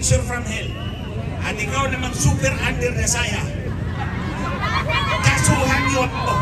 creature from hell. At ikaw namang super under the saya. Kasuhan niyo ako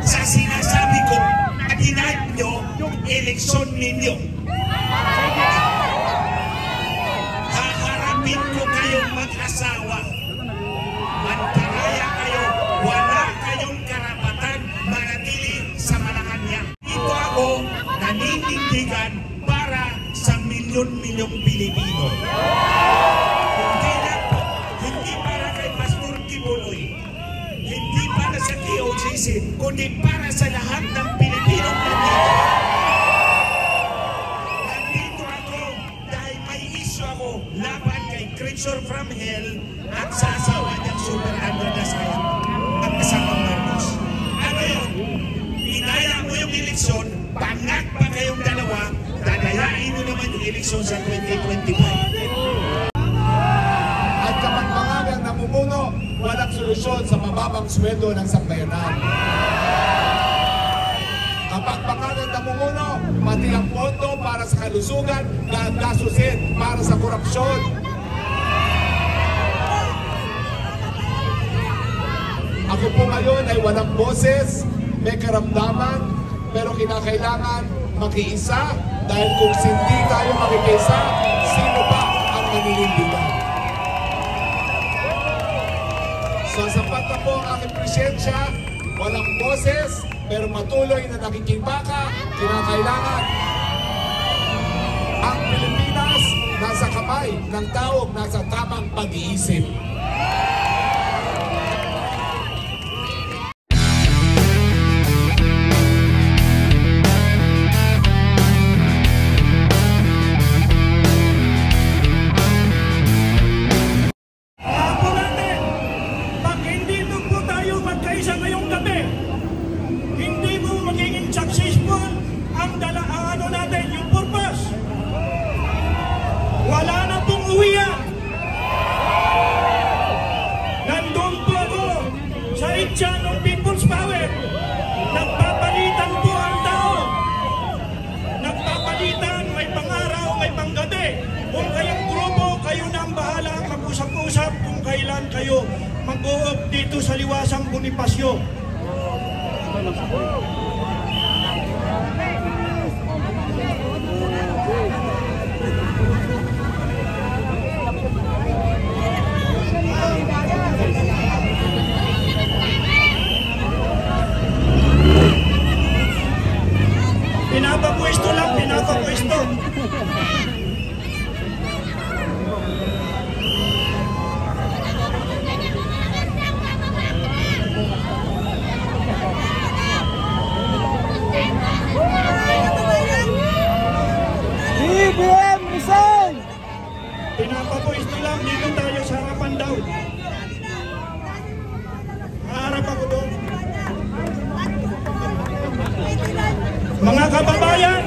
sa sinasabi ko na dinahin niyo yung eleksyon ninyo. Haharapin ko kayong mag-asawa. Mantaraya kayo, wala kayong karapatan manatili sa Malacanang. Dito ako naninindigan para sa milyon-milyong Pilipino. Hindi para kay Pastor Kibuloy, hindi para sa KOJC, kundi para sa lahat ng Pilipino nandito. Nandito ako dahil may issue ako laban kay creature from hell at sa asawa niyang super under the saya at kasama Marcos. Ano yun? Inaya mo yung eleksyon, pangat pa kayong dalawa, dadayain nyo naman yung eleksyon sa 2025. At kapag mga namumuno, walang solusyon sa mababang sweldo ng sambayanan. Kapag pangalan namumuno, pati ang pondo para sa kalusugan, gagastusin para sa korupsyon. Ako po ngayon ay walang boses, may karamdaman, pero kinakailangan makiisa dahil kung hindi tayo makikiisa, sino pa ang maninindigan? So sapat na po ang aking presensya, walang boses, pero matuloy na nakikibaka, kinakailangan. Ang Pilipinas nasa kamay ng taong nasa tamang pag-iisip. ng People's Power. Nagpapalitan po ang tao. Nagpapalitan, may pangaraw, may panggabi. Kung kayong grupo, kayo na ang bahala mag-usap-usap kung kailan kayo mag-uop dito sa Liwasang Bonifacio. Pinapapwesto lang, pinapapwesto. BBM resign! Pinapapwesto lang, dito tayo sa harapan daw. Harap ako doon. Mga kababayan,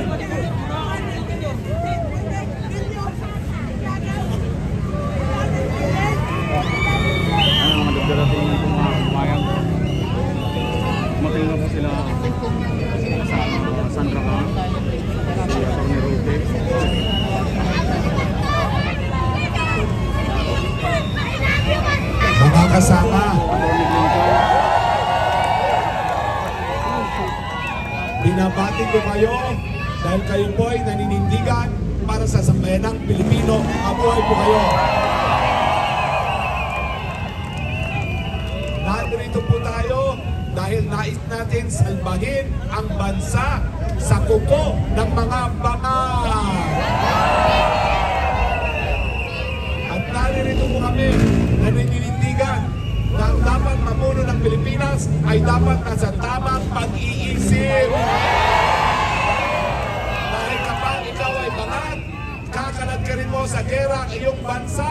matinga po sila sa Sandra Kang, si Atty. Roque. Mga kasama, binabati ko kayo dahil kayo po ay naninindigan para sa sambayanang Pilipino. Mabuhay po kayo. Narito po tayo dahil nais natin salbahin ang bansa sa kuko ng mga bangal. At narito po kami naninindigan na ang dapat mamuno ng Pilipinas ay dapat nasa tamang pag-iisip. Dahil kapag ikaw ay bangat, kakalad ka rin mo sa gera ang iyong bansa.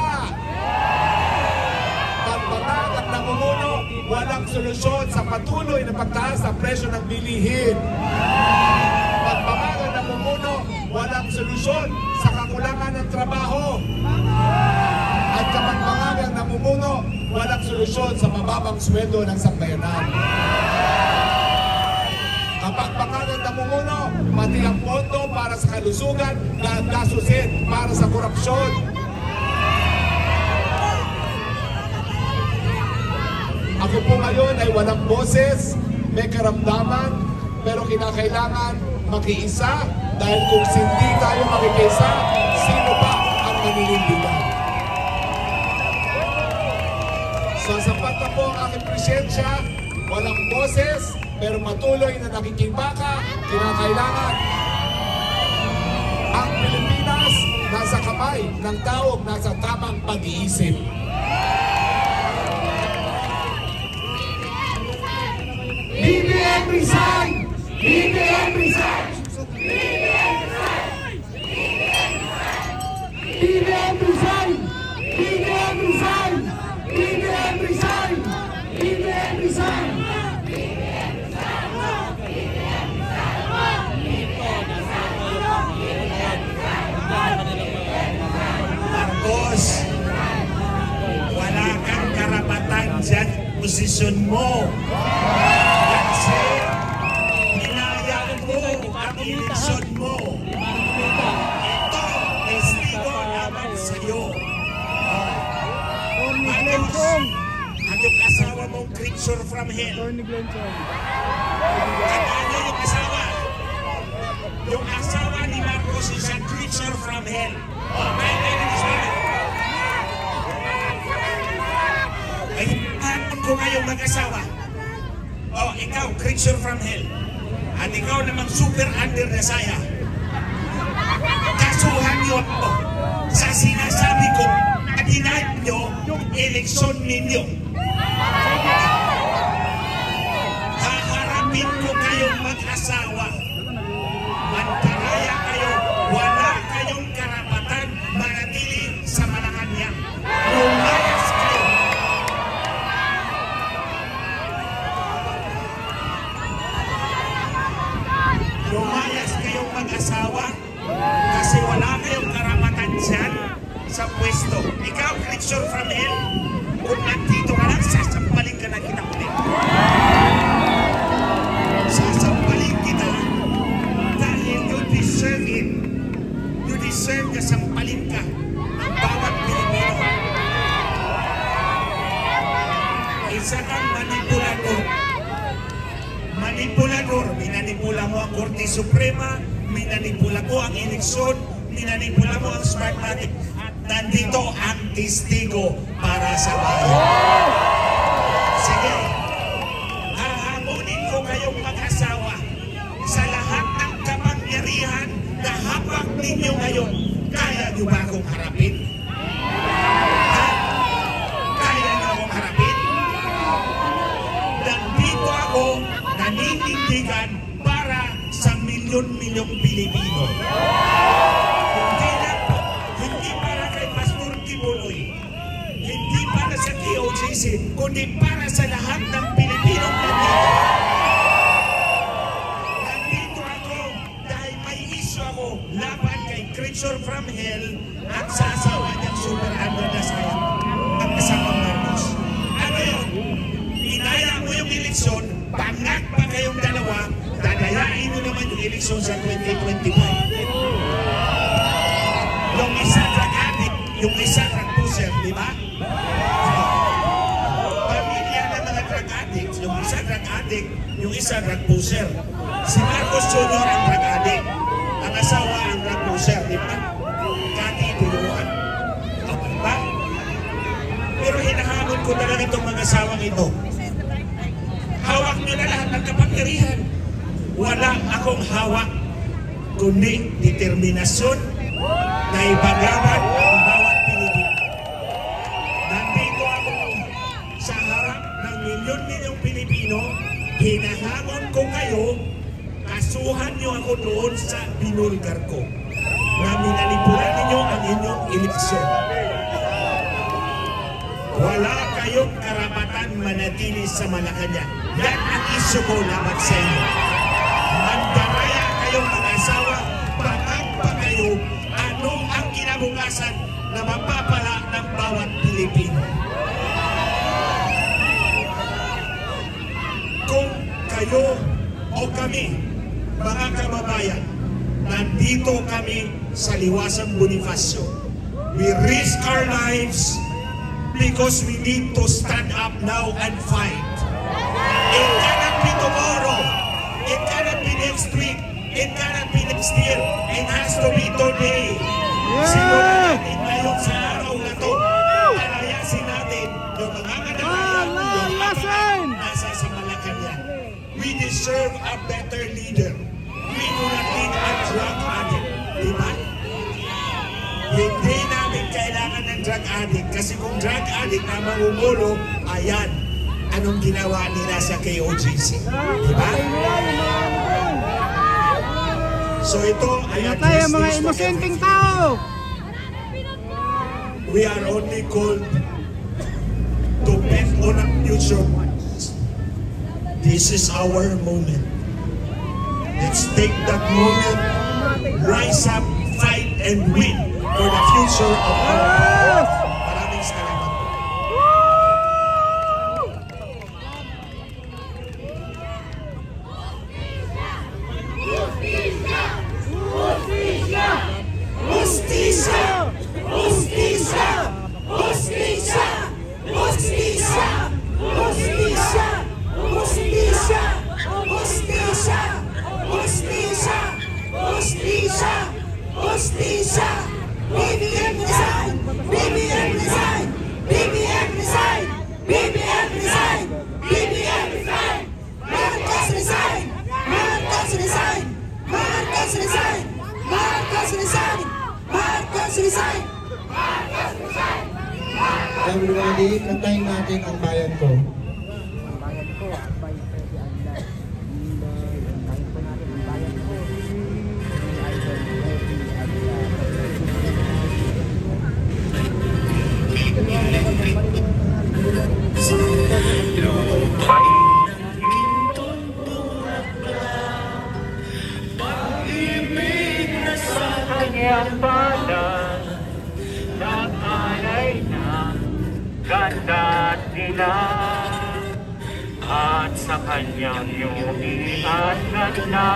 Pag bangat at namumuno, walang solusyon sa patuloy na pagtaas ng presyo ng bilihin. Pag bangat at namumuno, walang solusyon sa kakulangan ng trabaho. At kapag bangat at namumuno, walang solusyon sa mababang sweldo ng sambayanan. Kapag pangalan namumuno, pati ang pondo para sa kalusugan, gagastusin para sa korupsyon. Ako po ngayon ay walang boses, may karamdaman, pero kinakailangan makiisa dahil kung hindi tayo makikiisa, sino pa ang maninindigan? So sapat na po ang aking presensya, walang boses, pero patuloy na nakikibaka, kinakailangan. Ang Pilipinas nasa kamay ng taong nasa tamang pag-iisip. BBM resign! BBM resign! BBM resign! BBM resign! BBM resign! BBM resign! BBM resign! Marcos, wala kang karapatan dyan posisyon mo. Kasi hinayaan mo ang eleksyon mo. Ito, testigo naman sa'yo. Marcos, ang yung asawa mong creature from hell. At ano yung asawa? Yung asawa ni Marcos is a creature from hell. Okay, ay hapon ko ngayong mag-asawa. Oh, ikaw, creature from hell. At ikaw namang super under the saya. Kasuhan niyo ako sa sinasabi ko na denied niyo yung eleksyon ninyo. Haharapin ko kayong mag-asawa. Mantaraya kayo, wala kayong karapatan manatili sa Malacanang. Lumayas kayo. Lumayas kayong mag-asawa kasi wala kayong karapatan dyan sa pwesto. Ikaw, creature from hell, kung nandito ka lang, sasampalin ka na kita ulit. Sasampalin kita dahil you deserve it. You deserve na sampalin ka ng bawat Pilipino. Isa kang manipulador. Manipulador, minanipula mo ang Korte Suprema, minanipula mo ang eleksyon, minanipula mo ang Smartmatic. At nandito ang testigo para sa bayan. Sige, hahamunin ko kayong mag-asawa sa lahat ng kapangyarihan na hawak ninyo ngayon. Kaya nyo ba akong harapin? Ha? Kaya nyo akong harapin? Nandito ako naninindigan para sa milyon-milyong Pilipino. Hindi para kay Pastor Kibuloy, hindi para sa KOJC, kundi para sa lahat ng Pilipinong nandito. Nandito ako dahil may issue ako laban kay creature from hell at sa asawa niyang super under the sky, ang kasamang Marcos. Ano yun? Inaya mo yung eleksyon, pangak pa kayong dalawa, dadayain mo naman yung eleksyon sa 2025. Yung isa drug addict, yung isa drug pusher, di ba? Pamilya ng mga drug addicts, yung isa drug addict, yung isa drug pusher. Si Marcos Jr. ang drug addict, ang asawa ang drug pusher, di ba? Kati tulungan. Okay ba? Pero hinahamon ko talaga itong mga asawang ito. Hawak nyo na lahat ng kapangyarihan. Wala akong hawak, kundi determinasyon na ibagawan ang bawat Pilipino. Nandito ako sa harap ng milyon-milyong Pilipino, hinahamon ko kayo, kasuhan nyo ako doon sa binulgar ko na minanipulan ninyo ang inyong eleksyon. Wala kayong karapatan manatili sa Malacanang. Yan ang isyu ko laban sa inyo. Mandaraya kayong mag-asawa, pangag pa kayo, ano ang kinabukasan na mapapala ng bawat Pilipino. Kung kayo o kami, mga kababayan, nandito kami sa Liwasang Bonifacio. We risk our lives because we need to stand up now and fight. It cannot be tomorrow. It cannot be next week. It cannot be next year. It has to be today. Simulan natin ngayon sa araw na to. Palayasin natin yung mga mananayan, yung mga nasa sa Malacanang. We deserve a better leader. We do not need a drug addict. Diba? Hindi namin kailangan ng drug addict kasi kung drug addict na mamumulo, ayan, anong ginawa nila sa KOGC. Diba? So ito ay Tayo mga inosenteng tao. We are only called to bet on a future. This is our moment. Let's take that moment, rise up, fight, and win for the future of our people. Maraming salamat. Justicia! Justicia! Justicia! Justicia! Justicia! Justicia! Justicia! Justicia! Justicia! Justicia! BBM resign! BBM resign! BBM resign! BBM resign! BBM resign! Marcos resign! Marcos resign! Marcos resign! Marcos resign! Marcos resign! Marcos resign! Everybody, kantahin natin ang bayan ko. Kanyang balan, nag-alay ng ganda at dilag, at sa kanyang yumi at ganda,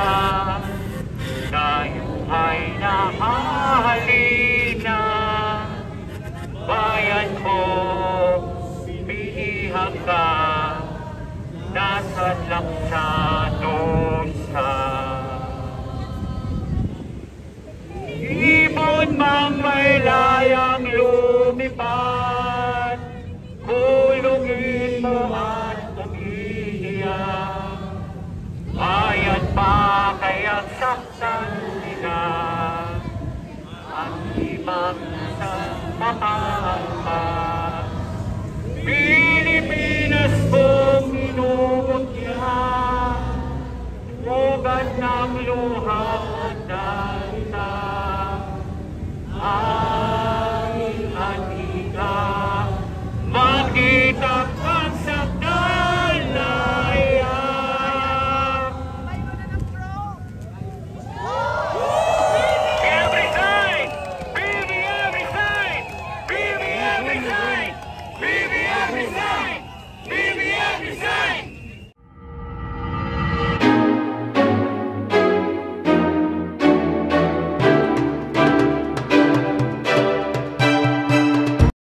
tayo ay nahahalina. Bayan ko, pinihag ka, nasa laksa dosa. Ibon mang may layang lumipad, kulungin mo at umiiyak. Bayan pa kayang saktan nila, ang ibang sa mapangkat. Pilipinas kong inumutya, ugat ng luha at dalita. Aking atika, magkita kang sa dalaya. Every side! Baby, every side! Baby, every side! Baby, every side! Baby, every side!